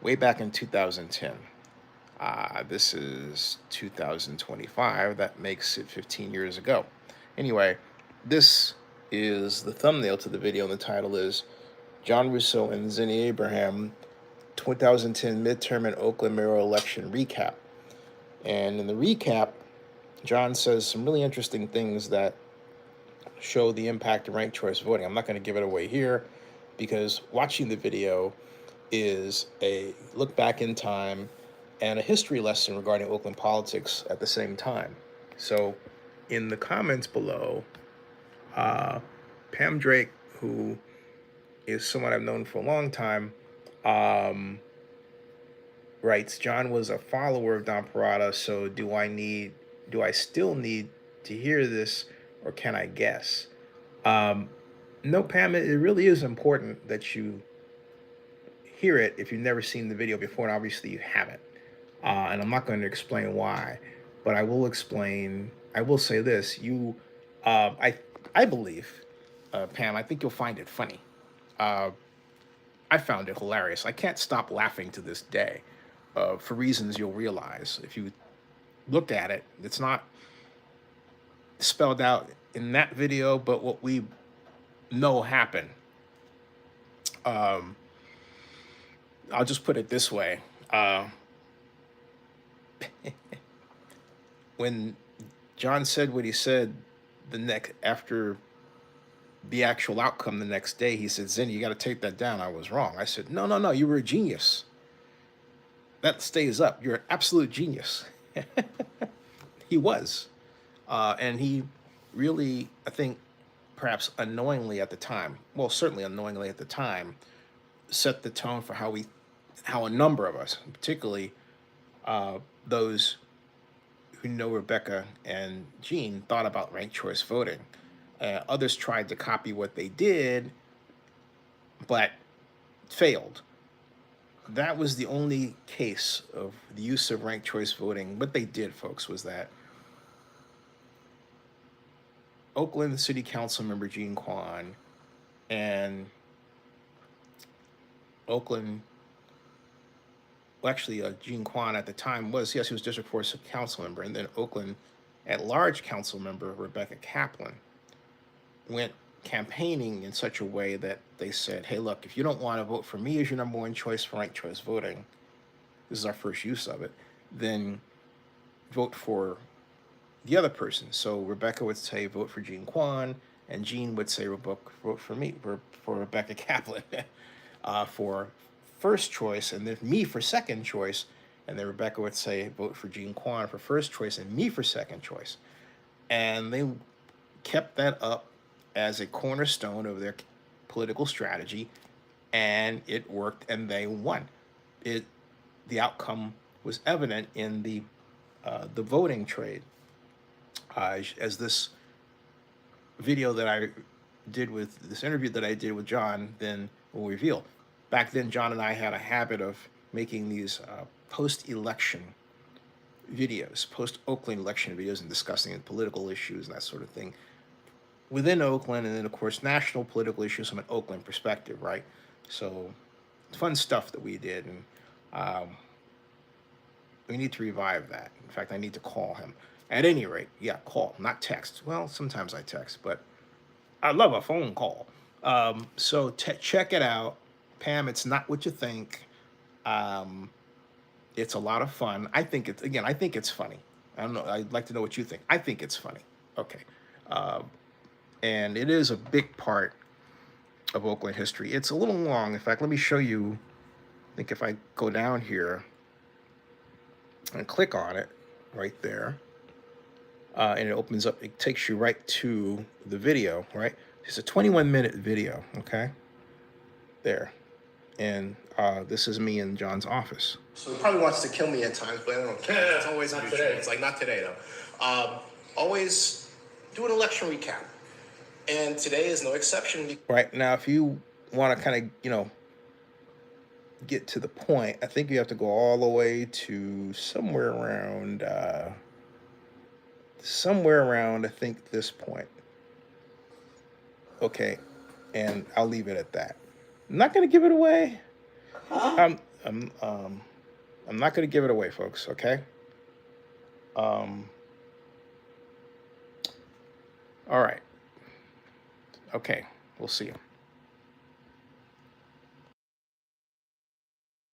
way back in 2010. This is 2025. That makes it 15 years ago. Anyway, this is the thumbnail to the video, and the title is John Russo and Zinni Abraham 2010 midterm and Oakland mayoral election recap. And in the recap, John says some really interesting things that show the impact of ranked choice voting. I'm not going to give it away here because watching the video is a look back in time and a history lesson regarding Oakland politics at the same time. So, in the comments below, Pam Drake, who is someone I've known for a long time, writes, John was a follower of Don Parada, so do I still need to hear this, or can I guess? No, Pam, it really is important that you hear it if you've never seen the video before, and obviously you haven't. And I'm not going to explain why, but I will explain. I will say this: I believe, Pam, I think you'll find it funny. I found it hilarious. I can't stop laughing to this day, for reasons you'll realize if you look at it. It's not spelled out in that video, but what we know happened. Um, I'll just put it this way. When John said what he said the next after the actual outcome the next day, he said, Zinni, you got to take that down. I was wrong. I said, no, no, no, you were a genius. That stays up. You're an absolute genius. He was. And he really, I think, perhaps unknowingly at the time, well, certainly unknowingly at the time, set the tone for how a number of us, particularly those who know Rebecca and Jean, thought about ranked choice voting. Others tried to copy what they did, but failed. That was the only case of the use of ranked choice voting. What they did, folks, was that Oakland City Council member Jean Quan and Oakland, well, actually, Jean Quan at the time was, yes, he was District 4 council member, and then Oakland at large council member Rebecca Kaplan went campaigning in such a way that they said, hey, look, if you don't want to vote for me as your number one choice for ranked choice voting, this is our first use of it, then vote for the other person. So Rebecca would say, vote for Jean Quan, and Jean would say, vote for me, for Rebecca Kaplan for first choice, and then me for second choice. And then Rebecca would say, vote for Jean Quan for first choice and me for second choice. And they kept that up as a cornerstone of their political strategy, and it worked, and they won. The outcome was evident in the voting trade, as this video that I did with this interview that I did with John then will reveal. Back then, John and I had a habit of making these post-election videos, post-Oakland election videos, and discussing political issues and that sort of thing within Oakland, and then, of course, national political issues from an Oakland perspective, right? So, fun stuff that we did, and we need to revive that. In fact, I need to call him. At any rate, yeah, call, not text. Well, sometimes I text, but I love a phone call. So check it out. Pam, it's not what you think. It's a lot of fun. I think it's funny. I don't know. I'd like to know what you think. I think it's funny. Okay. And it is a big part of Oakland history. It's a little long. In fact, let me show you. I think if I go down here and click on it right there, and it opens up, it takes you right to the video, right? It's a 21-minute video, okay? There. And this is me in John's office. So he probably wants to kill me at times, but I don't care. It's always not today. It's like, not today, though. Always do an election recap. And today is no exception. Right, now, if you want to kind of, get to the point, I think you have to go all the way to somewhere around, I think, this point. Okay, and I'll leave it at that. I'm not going to give it away. I'm not going to give it away, folks. Okay. Um, all right. Okay. We'll see you.